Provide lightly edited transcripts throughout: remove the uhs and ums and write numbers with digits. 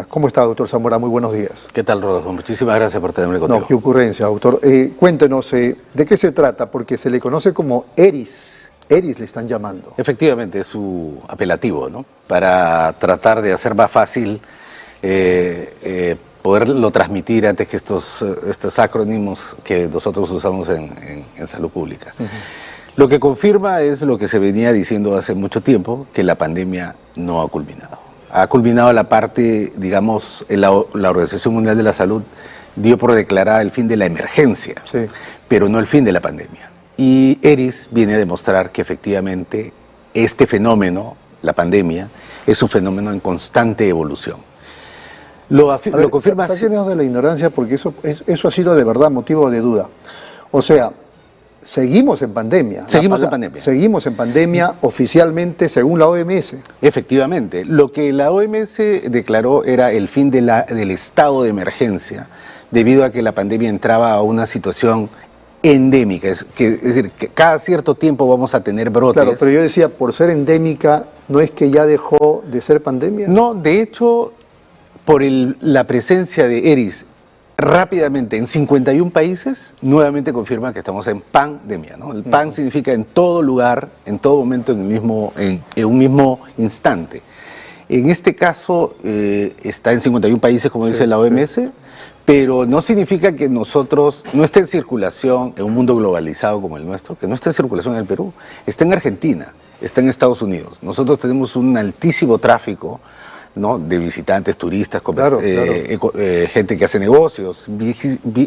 ¿Cómo está, doctor Zamora? Muy buenos días. ¿Qué tal, Rodolfo? Muchísimas gracias por tenerme contigo. No, qué ocurrencia, doctor. Cuéntenos, ¿de qué se trata? Porque se le conoce como ERIS. ERIS le están llamando. Efectivamente, es su apelativo, ¿no? Para tratar de hacer más fácil poderlo transmitir antes que estos acrónimos que nosotros usamos en salud pública. Lo que confirma es lo que se venía diciendo hace mucho tiempo, que la pandemia no ha culminado. Ha culminado la parte, digamos, la Organización Mundial de la Salud dio por declarada el fin de la emergencia, sí, pero no el fin de la pandemia. Y ERIS viene a demostrar que efectivamente este fenómeno, la pandemia, es un fenómeno en constante evolución. Lo confirma... Sáquenos de la ignorancia, porque eso ha sido de verdad motivo de duda. O sea, seguimos en pandemia. Seguimos en pandemia. Seguimos en pandemia oficialmente según la OMS. Efectivamente. Lo que la OMS declaró era el fin del estado de emergencia, debido a que la pandemia entraba a una situación endémica. Es decir, que cada cierto tiempo vamos a tener brotes. Claro, pero yo decía, por ser endémica, ¿no es que ya dejó de ser pandemia? No, de hecho, por la presencia de ERIS rápidamente en 51 países, nuevamente confirma que estamos en pandemia, ¿no? El pan significa en todo lugar, en todo momento, en un mismo instante. En este caso está en 51 países, como dice la OMS, pero no significa que nosotros no esté en circulación en un mundo globalizado como el nuestro, que no esté en circulación en el Perú, está en Argentina, está en Estados Unidos. Nosotros tenemos un altísimo tráfico, ¿no?, de visitantes, turistas, gente que hace negocios,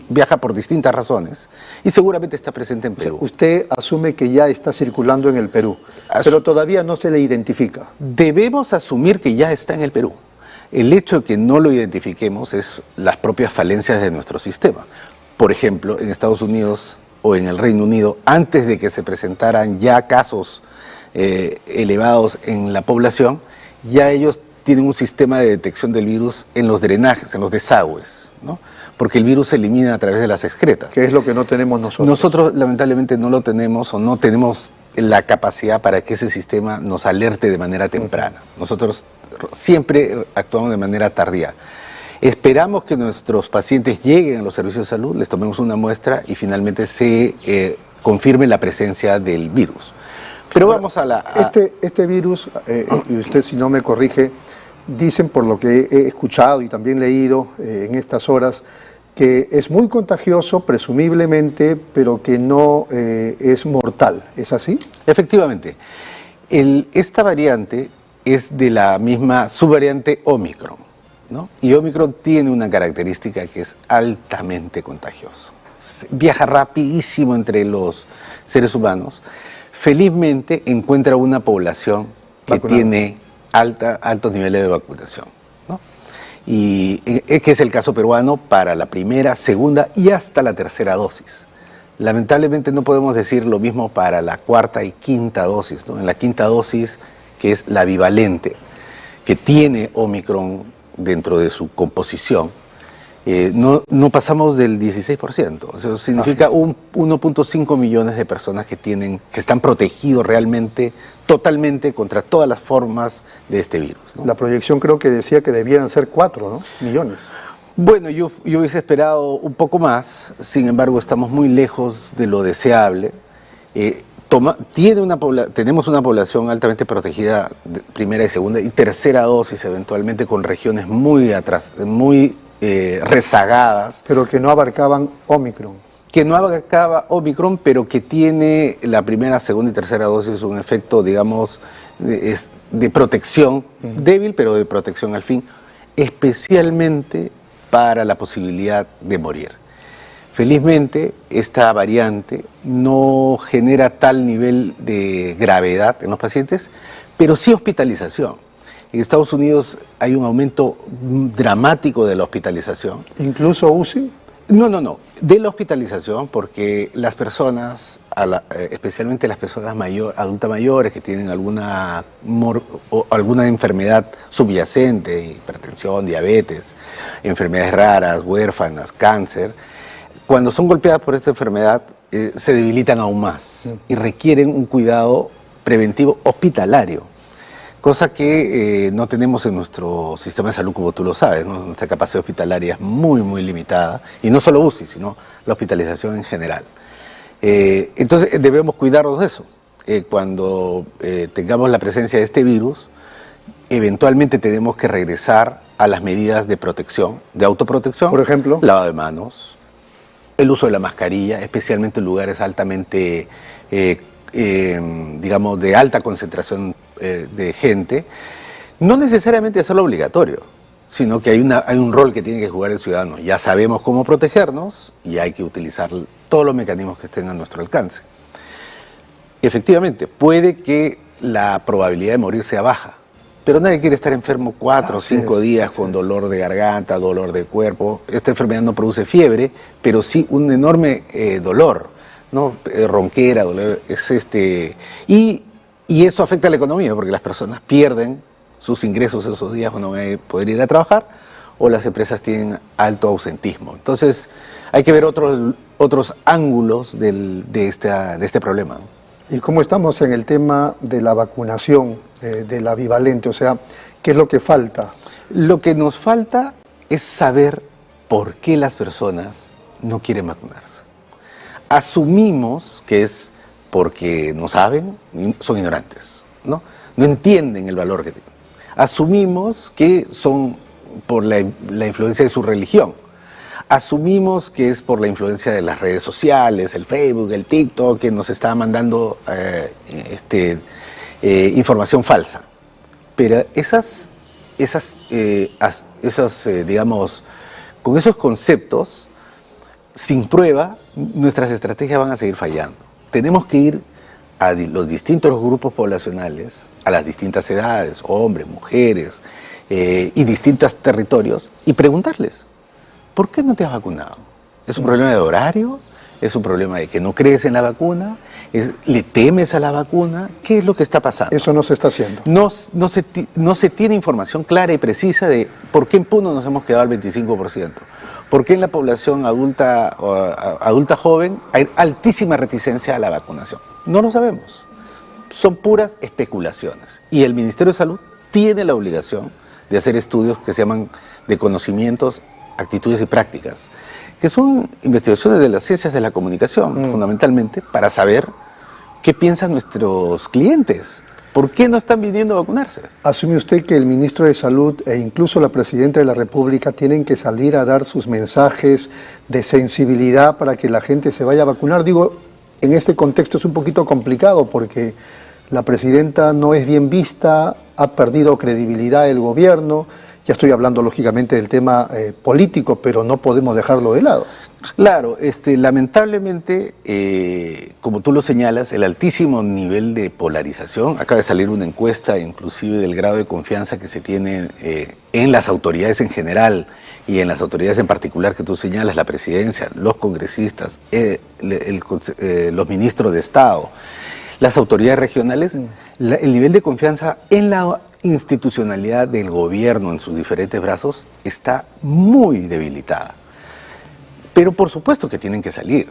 viaja por distintas razones y seguramente está presente en Perú. Usted asume que ya está circulando en el Perú, pero todavía no se le identifica. Debemos asumir que ya está en el Perú. El hecho de que no lo identifiquemos es las propias falencias de nuestro sistema. Por ejemplo, en Estados Unidos o en el Reino Unido, antes de que se presentaran ya casos elevados en la población, ya ellos tienen un sistema de detección del virus en los drenajes, en los desagües, ¿no? Porque el virus se elimina a través de las excretas. ¿Qué es lo que no tenemos nosotros? Nosotros lamentablemente no lo tenemos o no tenemos la capacidad para que ese sistema nos alerte de manera temprana. Nosotros siempre actuamos de manera tardía. Esperamos que nuestros pacientes lleguen a los servicios de salud, les tomemos una muestra y finalmente se confirme la presencia del virus. Pero vamos a la... Este virus, y usted si no me corrige, dicen por lo que he escuchado y también leído en estas horas, que es muy contagioso, presumiblemente, pero que no es mortal. ¿Es así? Efectivamente. Esta variante es de la misma subvariante Omicron, ¿no? Y Omicron tiene una característica que es altamente contagioso. Viaja rapidísimo entre los seres humanos. Felizmente encuentra una población que tiene altos niveles de vacunación, ¿no? Y que es el caso peruano para la primera, segunda y hasta la tercera dosis. Lamentablemente no podemos decir lo mismo para la cuarta y quinta dosis, ¿no? En la quinta dosis, que es la bivalente, que tiene Omicron dentro de su composición, no pasamos del 16%. O sea, eso significa 1.5 millones de personas que están protegidos realmente, totalmente contra todas las formas de este virus, ¿no? La proyección creo que decía que debían ser 4, ¿no?, millones. Bueno, yo hubiese esperado un poco más, sin embargo estamos muy lejos de lo deseable. Tenemos una población altamente protegida de primera y segunda y tercera dosis, eventualmente con regiones muy rezagadas. Pero que no abarcaban Omicron. Que no abarcaba Omicron, pero que tiene la primera, segunda y tercera dosis un efecto, digamos, de protección, débil, pero de protección al fin, especialmente para la posibilidad de morir. Felizmente, esta variante no genera tal nivel de gravedad en los pacientes, pero sí hospitalización. En Estados Unidos hay un aumento dramático de la hospitalización. ¿Incluso UCI? No, de la hospitalización, porque las personas, especialmente las personas adultas mayores que tienen alguna enfermedad subyacente, hipertensión, diabetes, enfermedades raras, huérfanas, cáncer, cuando son golpeadas por esta enfermedad se debilitan aún más y requieren un cuidado preventivo hospitalario. cosa que no tenemos en nuestro sistema de salud, como tú lo sabes, ¿no? Nuestra capacidad hospitalaria es muy, muy limitada, y no solo UCI, sino la hospitalización en general. Entonces debemos cuidarnos de eso. Cuando tengamos la presencia de este virus, eventualmente tenemos que regresar a las medidas de protección, de autoprotección. Por ejemplo, lavado de manos, el uso de la mascarilla, especialmente en lugares altamente, digamos, de alta concentración de gente. No necesariamente hacerlo obligatorio, sino que hay un rol que tiene que jugar el ciudadano. Ya sabemos cómo protegernos y hay que utilizar todos los mecanismos que estén a nuestro alcance. Efectivamente, puede que la probabilidad de morir sea baja, pero nadie quiere estar enfermo 4 o 5 días con dolor de garganta, dolor de cuerpo. Esta enfermedad no produce fiebre, pero sí un enorme dolor, ¿no? Ronquera, dolor, y eso afecta a la economía, porque las personas pierden sus ingresos esos días cuando van a poder ir a trabajar, o las empresas tienen alto ausentismo. Entonces hay que ver otros ángulos de este problema, ¿no? ¿Y cómo estamos en el tema de la vacunación, de la bivalente? O sea, ¿qué es lo que falta? Lo que nos falta es saber por qué las personas no quieren vacunarse. Asumimos que es porque no saben, son ignorantes, ¿no? No entienden el valor que tienen. Asumimos que son por la influencia de su religión. Asumimos que es por la influencia de las redes sociales, el Facebook, el TikTok, que nos está mandando información falsa. Pero digamos, con esos conceptos, sin prueba, nuestras estrategias van a seguir fallando. Tenemos que ir a los distintos grupos poblacionales, a las distintas edades, hombres, mujeres, y distintos territorios, y preguntarles: ¿por qué no te has vacunado? ¿Es un problema de horario? ¿Es un problema de que no crees en la vacuna? ¿Le temes a la vacuna? ¿Qué es lo que está pasando? Eso no se está haciendo. No se tiene información clara y precisa de por qué en Puno nos hemos quedado al 25%. ¿Por qué en la población adulta joven hay altísima reticencia a la vacunación? No lo sabemos. Son puras especulaciones. Y el Ministerio de Salud tiene la obligación de hacer estudios que se llaman de conocimientos, actitudes y prácticas, que son investigaciones de las ciencias de la comunicación, fundamentalmente, para saber qué piensan nuestros clientes. ¿Por qué no están viniendo a vacunarse? ¿Asume usted que el ministro de Salud e incluso la presidenta de la República tienen que salir a dar sus mensajes de sensibilidad para que la gente se vaya a vacunar? Digo, en este contexto es un poquito complicado porque la presidenta no es bien vista, ha perdido credibilidad el gobierno. Ya estoy hablando lógicamente del tema político, pero no podemos dejarlo de lado. Claro, lamentablemente, como tú lo señalas, el altísimo nivel de polarización, acaba de salir una encuesta inclusive del grado de confianza que se tiene en las autoridades en general y en las autoridades en particular que tú señalas, la presidencia, los congresistas, los ministros de Estado, las autoridades regionales, el nivel de confianza en la institucionalidad del gobierno en sus diferentes brazos está muy debilitada. Pero por supuesto que tienen que salir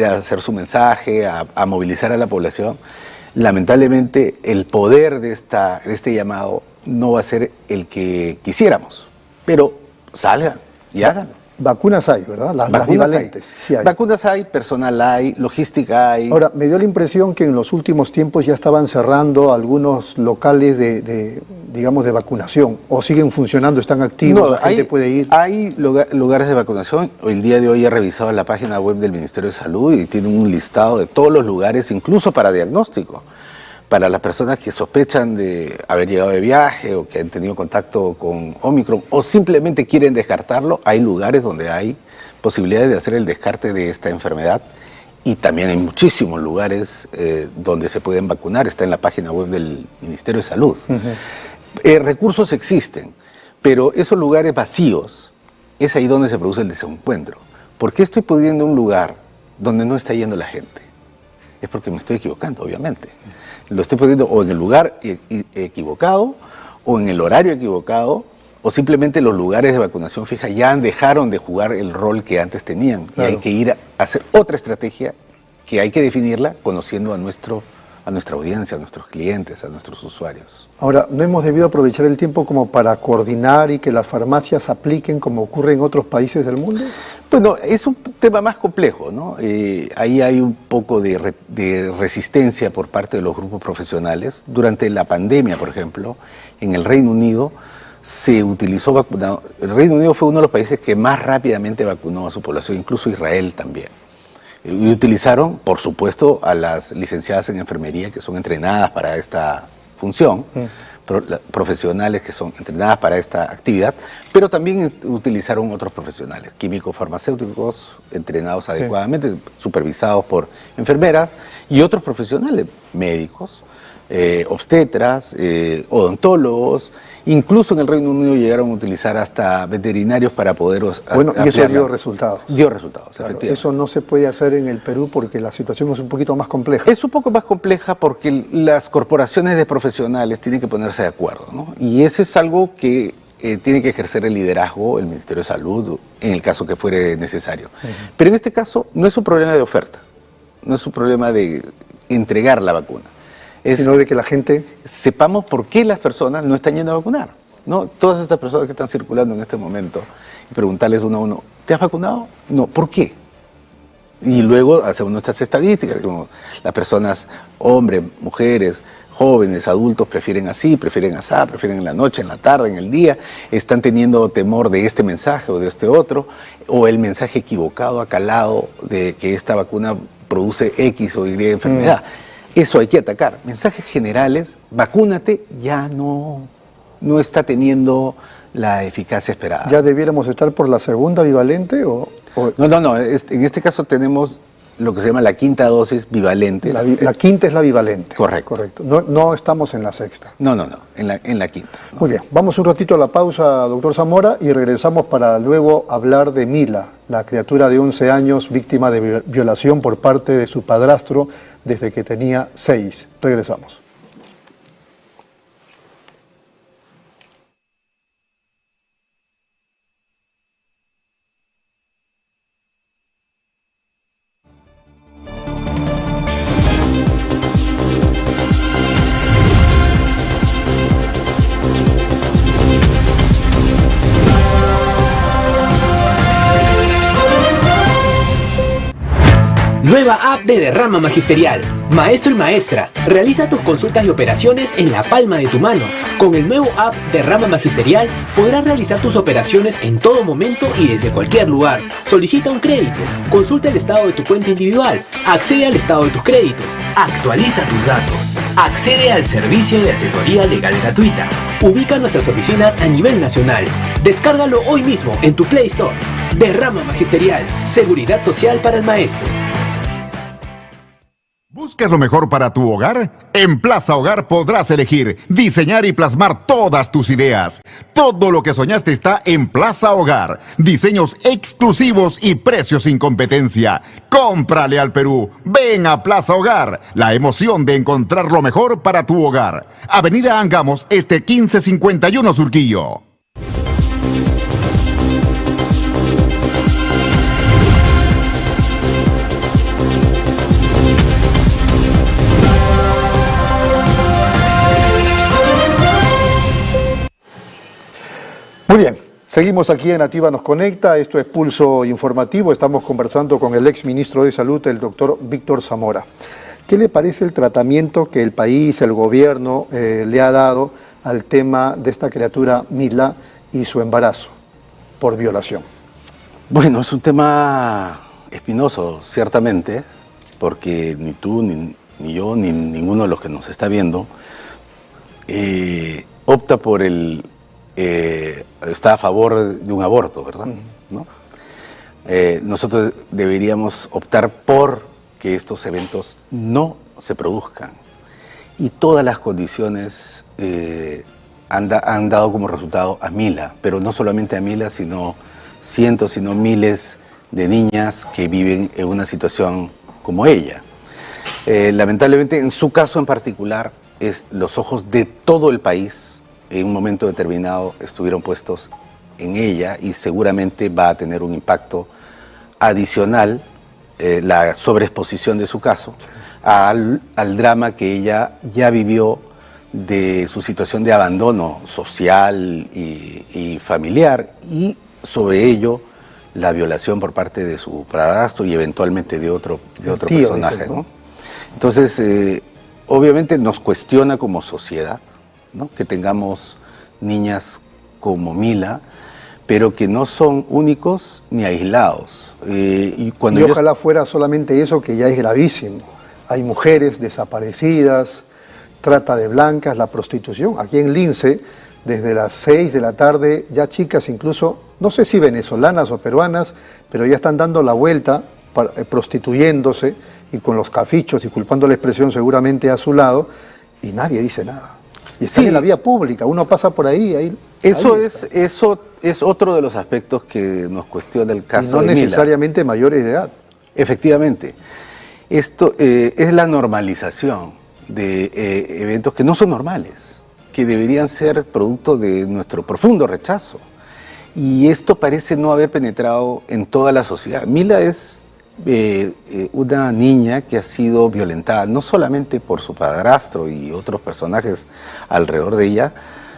a hacer su mensaje, a movilizar a la población. Lamentablemente el poder de este llamado no va a ser el que quisiéramos, pero salgan y háganlo. Vacunas hay, ¿verdad? Las bivalentes. Sí hay. Vacunas hay, personal hay, logística hay. Ahora, me dio la impresión que en los últimos tiempos ya estaban cerrando algunos locales digamos, de vacunación. ¿O siguen funcionando, están activos, no, la gente puede ir? Hay lugares de vacunación. El día de hoy he revisado la página web del Ministerio de Salud y tiene un listado de todos los lugares, incluso para diagnóstico. Para las personas que sospechan de haber llegado de viaje o que han tenido contacto con Omicron o simplemente quieren descartarlo, hay lugares donde hay posibilidades de hacer el descarte de esta enfermedad y también hay muchísimos lugares donde se pueden vacunar, está en la página web del Ministerio de Salud. Recursos existen, pero esos lugares vacíos, es ahí donde se produce el desencuentro. ¿Por qué estoy pudiendo un lugar donde no está yendo la gente? Es porque me estoy equivocando, obviamente. Lo estoy poniendo o en el lugar equivocado, o en el horario equivocado, o simplemente los lugares de vacunación fija ya dejaron de jugar el rol que antes tenían. Claro. Y hay que ir a hacer otra estrategia que hay que definirla conociendo a nuestro a nuestra audiencia, a nuestros clientes, a nuestros usuarios. Ahora, ¿no hemos debido aprovechar el tiempo como para coordinar y que las farmacias apliquen como ocurre en otros países del mundo? Bueno, es un tema más complejo, ¿no? Ahí hay un poco de resistencia por parte de los grupos profesionales. Durante la pandemia, por ejemplo, en el Reino Unido se utilizó vacunado. El Reino Unido fue uno de los países que más rápidamente vacunó a su población, incluso Israel también. Y utilizaron, por supuesto, a las licenciadas en enfermería que son entrenadas para esta función, profesionales que son entrenadas para esta actividad, pero también utilizaron otros profesionales, químicos farmacéuticos entrenados adecuadamente, supervisados por enfermeras, y otros profesionales, médicos, obstetras, odontólogos. Incluso en el Reino Unido llegaron a utilizar hasta veterinarios para poder... Bueno, y eso dio resultados. Dio resultados, claro, efectivamente. Eso no se puede hacer en el Perú porque la situación es un poquito más compleja. Es un poco más compleja porque las corporaciones de profesionales tienen que ponerse de acuerdo, ¿no? Y eso es algo que tiene que ejercer el liderazgo, el Ministerio de Salud, en el caso que fuere necesario. Pero en este caso no es un problema de oferta, no es un problema de entregar la vacuna. Sino de que la gente... sepamos por qué las personas no están yendo a vacunar, ¿no? Todas estas personas que están circulando en este momento, y preguntarles uno a uno, ¿te has vacunado? No, ¿por qué? Y luego hacemos nuestras estadísticas, como las personas, hombres, mujeres, jóvenes, adultos, prefieren así, prefieren asá, prefieren en la noche, en la tarde, en el día, están teniendo temor de este mensaje o de este otro, o el mensaje equivocado, acalado, de que esta vacuna produce X o Y enfermedad. Eso hay que atacar. Mensajes generales, vacúnate, ya no está teniendo la eficacia esperada. ¿Ya debiéramos estar por la segunda bivalente o...? No. En este caso tenemos lo que se llama la quinta dosis bivalente. La quinta es la bivalente. Correcto. No estamos en la sexta. No, en la quinta. ¿No? Muy bien, vamos un ratito a la pausa, doctor Zamora, y regresamos para luego hablar de Mila, la criatura de 11 años víctima de violación por parte de su padrastro desde que tenía 6. Regresamos. Nueva app de Derrama Magisterial. Maestro y maestra, realiza tus consultas y operaciones en la palma de tu mano. Con el nuevo app Derrama Magisterial podrás realizar tus operaciones en todo momento y desde cualquier lugar. Solicita un crédito, consulta el estado de tu cuenta individual, accede al estado de tus créditos, actualiza tus datos, accede al servicio de asesoría legal gratuita. Ubica nuestras oficinas a nivel nacional. Descárgalo hoy mismo en tu Play Store. Derrama Magisterial, seguridad social para el maestro. ¿Buscas lo mejor para tu hogar? En Plaza Hogar podrás elegir, diseñar y plasmar todas tus ideas. Todo lo que soñaste está en Plaza Hogar. Diseños exclusivos y precios sin competencia. ¡Cómprale al Perú! Ven a Plaza Hogar. La emoción de encontrar lo mejor para tu hogar. Avenida Angamos, 1551 Surquillo. Muy bien, seguimos aquí en Nativa Nos Conecta, esto es Pulso Informativo, estamos conversando con el exministro de Salud, el doctor Víctor Zamora. ¿Qué le parece el tratamiento que el país, el gobierno, le ha dado al tema de esta criatura Mila y su embarazo por violación? Bueno, es un tema espinoso, ciertamente, porque ni tú, ni yo, ni ninguno de los que nos está viendo opta por está a favor de un aborto, ¿verdad? ¿No? Nosotros deberíamos optar por que estos eventos no se produzcan. Y todas las condiciones han dado como resultado a Mila, pero no solamente a Mila, sino cientos, sino miles de niñas que viven en una situación como ella. Lamentablemente, en su caso en particular, los ojos de todo el país en un momento determinado estuvieron puestos en ella y seguramente va a tener un impacto adicional la sobreexposición de su caso al drama que ella ya vivió de su situación de abandono social y familiar, y sobre ello la violación por parte de su padrastro y eventualmente de otro personaje, dicen, ¿no? ¿no? Entonces, obviamente nos cuestiona como sociedad, ¿no?, que tengamos niñas como Mila, pero que no son únicos ni aislados. Y ojalá fuera solamente eso, que ya es gravísimo. Hay mujeres desaparecidas, trata de blancas, la prostitución. Aquí en Lince, desde las 6 de la tarde, ya chicas incluso, no sé si venezolanas o peruanas, pero ya están dando la vuelta, prostituyéndose y con los cafichos, disculpando la expresión, seguramente a su lado, y nadie dice nada. Y están en la vía pública, uno pasa por ahí. Eso es otro de los aspectos que nos cuestiona el caso y no de Mila. necesariamente mayores de edad. Efectivamente. Esto es la normalización de eventos que no son normales, que deberían ser producto de nuestro profundo rechazo. Y esto parece no haber penetrado en toda la sociedad. Mila es una niña que ha sido violentada no solamente por su padrastro y otros personajes alrededor de ella,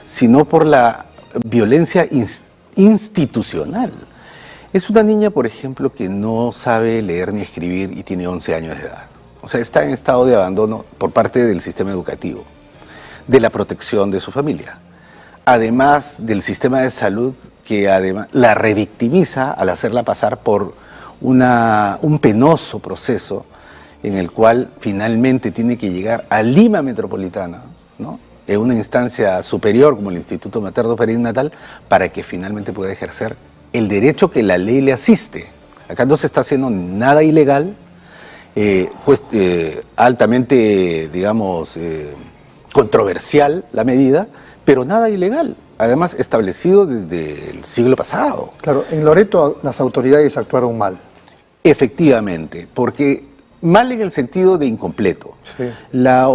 sino por la violencia institucional. Es una niña, por ejemplo, que no sabe leer ni escribir y tiene 11 años de edad. O sea, está en estado de abandono por parte del sistema educativo, de la protección de su familia, además del sistema de salud, que además la revictimiza al hacerla pasar por un penoso proceso en el cual finalmente tiene que llegar a Lima Metropolitana, ¿no?, en una instancia superior como el Instituto Materno Perinatal, para que finalmente pueda ejercer el derecho que la ley le asiste. Acá no se está haciendo nada ilegal, altamente, digamos, controversial la medida, pero nada ilegal, además establecido desde el siglo pasado. Claro, en Loreto las autoridades actuaron mal. Efectivamente, porque mal en el sentido de incompleto. Sí. La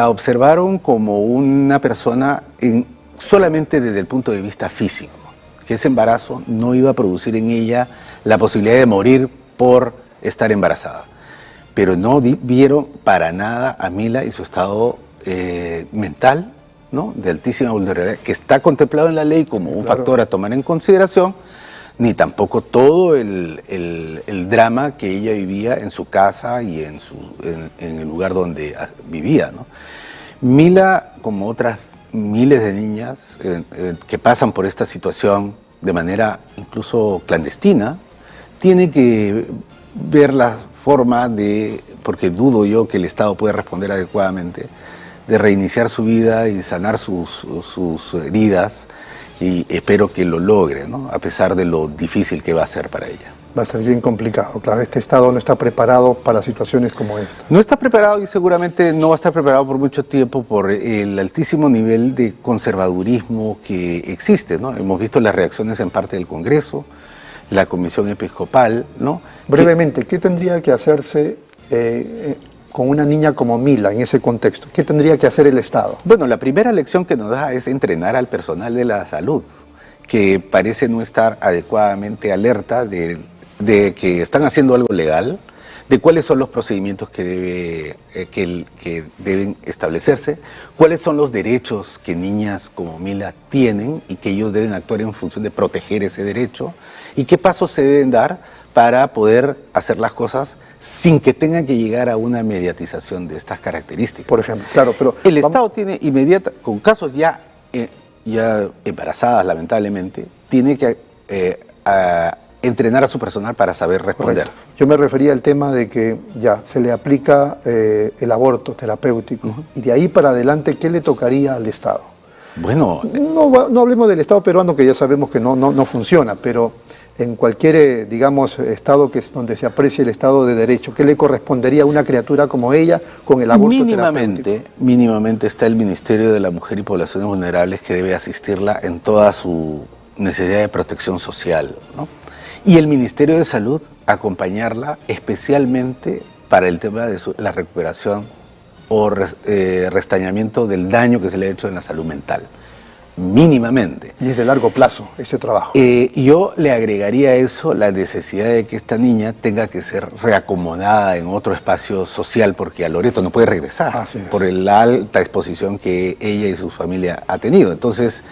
observaron como una persona solamente desde el punto de vista físico, que ese embarazo no iba a producir en ella la posibilidad de morir por estar embarazada. Pero no vieron para nada a Mila y su estado mental, ¿no?, de altísima vulnerabilidad, que está contemplado en la ley como un factor a tomar en consideración, ni tampoco todo el drama que ella vivía en su casa y en el lugar donde vivía, ¿no? Mila, como otras miles de niñas que pasan por esta situación de manera incluso clandestina, tiene que ver la forma porque dudo yo que el Estado pueda responder adecuadamente, de reiniciar su vida y sanar sus heridas, y espero que lo logre, ¿no?, a pesar de lo difícil que va a ser para ella. Va a ser bien complicado, claro, este Estado no está preparado para situaciones como esta. No está preparado y seguramente no va a estar preparado por mucho tiempo por el altísimo nivel de conservadurismo que existe, ¿no? Hemos visto las reacciones en parte del Congreso, la Comisión Episcopal, ¿no? Brevemente, ¿qué tendría que hacerse con una niña como Mila en ese contexto? ¿Qué tendría que hacer el Estado? Bueno, la primera lección que nos da es entrenar al personal de la salud, que parece no estar adecuadamente alerta de que están haciendo algo legal, de cuáles son los procedimientos que deben establecerse, cuáles son los derechos que niñas como Mila tienen y que ellos deben actuar en función de proteger ese derecho, y qué pasos se deben dar para poder hacer las cosas sin que tengan que llegar a una mediatización de estas características. Por ejemplo, claro, pero el Estado tiene con casos ya embarazadas lamentablemente, tiene que entrenar a su personal para saber responder. Correcto. Yo me refería al tema de que ya se le aplica el aborto terapéutico, y de ahí para adelante, ¿qué le tocaría al Estado? Bueno, no hablemos del Estado peruano, que ya sabemos que no funciona, pero en cualquier, digamos, Estado donde se aprecie el Estado de Derecho, ¿qué le correspondería a una criatura como ella con el aborto terapéutico? Mínimamente está el Ministerio de la Mujer y Poblaciones Vulnerables, que debe asistirla en toda su necesidad de protección social, ¿no? Y el Ministerio de Salud acompañarla especialmente para el tema de la recuperación o restañamiento del daño que se le ha hecho en la salud mental. mínimamente. Y es de largo plazo ese trabajo. Yo le agregaría a eso la necesidad de que esta niña tenga que ser reacomodada en otro espacio social, porque a Loreto no puede regresar por la alta exposición que ella y su familia ha tenido. Entonces,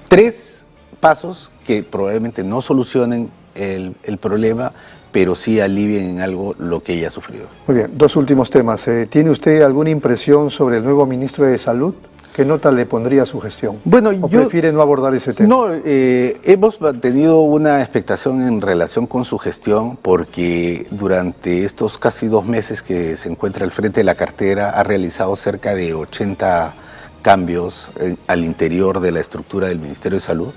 3 pasos que probablemente no solucionen el problema, pero sí alivien en algo lo que ella ha sufrido. Muy bien, 2 últimos temas. ¿Tiene usted alguna impresión sobre el nuevo ministro de Salud? ¿Qué nota le pondría a su gestión? Bueno, ¿O prefiere no abordar ese tema? No, hemos tenido una expectación en relación con su gestión, porque durante estos casi 2 meses que se encuentra al frente de la cartera ha realizado cerca de 80 cambios al interior de la estructura del Ministerio de Salud.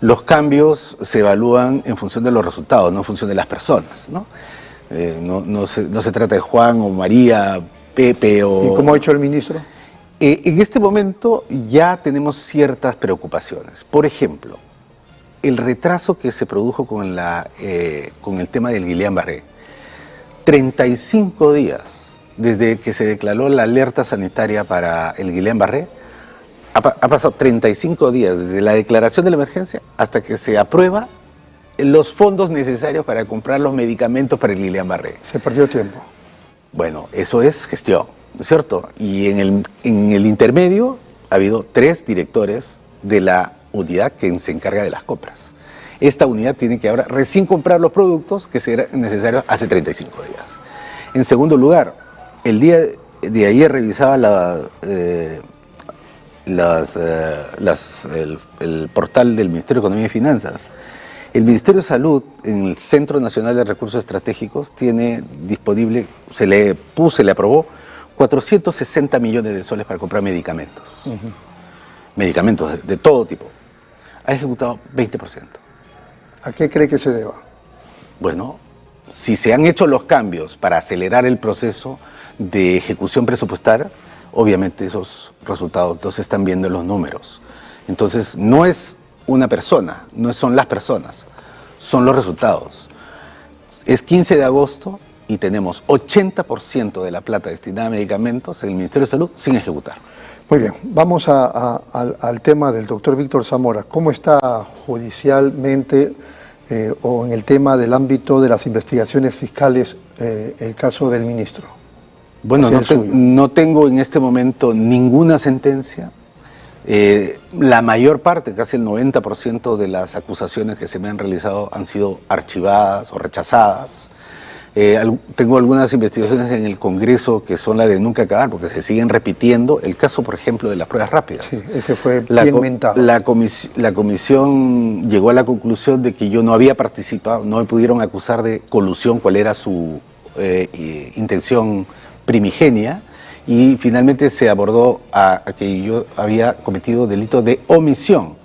Los cambios se evalúan en función de los resultados, no en función de las personas, ¿no? No se trata de Juan o María, Pepe o... ¿Y cómo ha hecho el ministro? En este momento ya tenemos ciertas preocupaciones. Por ejemplo, el retraso que se produjo con el tema del Guillain-Barré. 35 días desde que se declaró la alerta sanitaria para el Guillain-Barré. Ha pasado 35 días desde la declaración de la emergencia hasta que se aprueba los fondos necesarios para comprar los medicamentos para el Guillain-Barré. Se perdió tiempo. Bueno, eso es gestión, ¿no es cierto? Y en el intermedio ha habido 3 directores de la unidad que se encarga de las compras. Esta unidad tiene que ahora recién comprar los productos que serán necesarios hace 35 días. En segundo lugar, el día de ayer revisaba el portal del Ministerio de Economía y Finanzas. El Ministerio de Salud, en el Centro Nacional de Recursos Estratégicos, tiene disponible, se le aprobó 460 millones de soles para comprar medicamentos. Medicamentos de todo tipo. Ha ejecutado 20%. ¿A qué cree que se deba? Bueno, si se han hecho los cambios para acelerar el proceso de ejecución presupuestaria, obviamente esos resultados no se están viendo en los números. Entonces, no es una persona, no son las personas, son los resultados. Es 15 de agosto y tenemos 80% de la plata destinada a medicamentos en el Ministerio de Salud sin ejecutar. Muy bien, vamos al tema del doctor Víctor Zamora. ¿Cómo está judicialmente o en el tema del ámbito de las investigaciones fiscales el caso del ministro? Bueno, no tengo en este momento ninguna sentencia. La mayor parte, casi el 90% de las acusaciones que se me han realizado han sido archivadas o rechazadas. Tengo algunas investigaciones en el Congreso que son las de nunca acabar, porque se siguen repitiendo. El caso, por ejemplo, de las pruebas rápidas. Sí, ese fue bien mentado. La comisión llegó a la conclusión de que yo no había participado, no me pudieron acusar de colusión, cuál era su intención primigenia, y finalmente se abordó a que yo había cometido delito de omisión.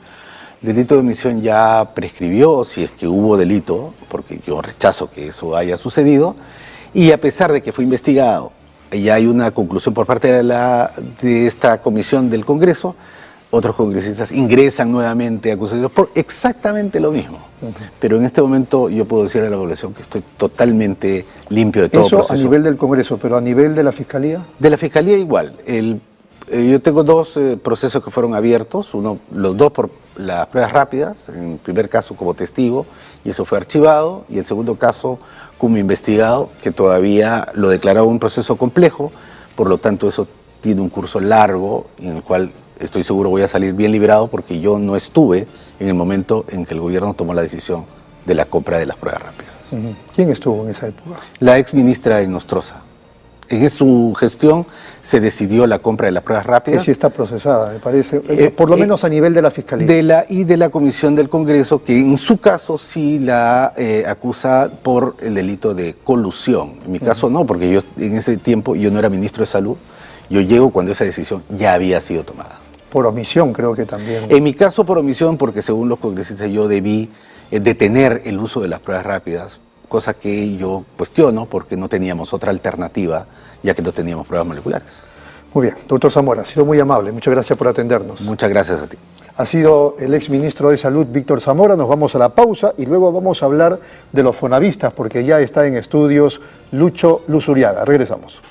El delito de omisión ya prescribió, si es que hubo delito, porque yo rechazo que eso haya sucedido, y a pesar de que fue investigado, ya hay una conclusión por parte de esta comisión del Congreso, otros congresistas ingresan nuevamente acusaciones por exactamente lo mismo. Pero en este momento yo puedo decirle a la población que estoy totalmente limpio de todo proceso. Eso a nivel del Congreso, pero a nivel de la Fiscalía. De la Fiscalía igual. Yo tengo 2 procesos que fueron abiertos, los 2 por las pruebas rápidas, en el primer caso como testigo, y eso fue archivado, y el segundo caso como investigado, que todavía lo declaraba un proceso complejo, por lo tanto eso tiene un curso largo, en el cual estoy seguro voy a salir bien librado, porque yo no estuve en el momento en que el gobierno tomó la decisión de la compra de las pruebas rápidas. ¿Quién estuvo en esa época? La ex ministra Nostroza. En su gestión se decidió la compra de las pruebas rápidas. Que sí está procesada, me parece, por lo menos a nivel de la Fiscalía. Y de la Comisión del Congreso, que en su caso sí la acusa por el delito de colusión. En mi caso no, porque yo en ese tiempo yo no era ministro de Salud. Yo llego cuando esa decisión ya había sido tomada. Por omisión creo que también. En mi caso por omisión, porque según los congresistas yo debí detener el uso de las pruebas rápidas, cosa que yo cuestiono porque no teníamos otra alternativa, ya que no teníamos pruebas moleculares. Muy bien, doctor Zamora, ha sido muy amable, muchas gracias por atendernos. Muchas gracias a ti. Ha sido el exministro de Salud, Víctor Zamora. Nos vamos a la pausa y luego vamos a hablar de los fonavistas, porque ya está en estudios Lucho Luzuriaga. Regresamos.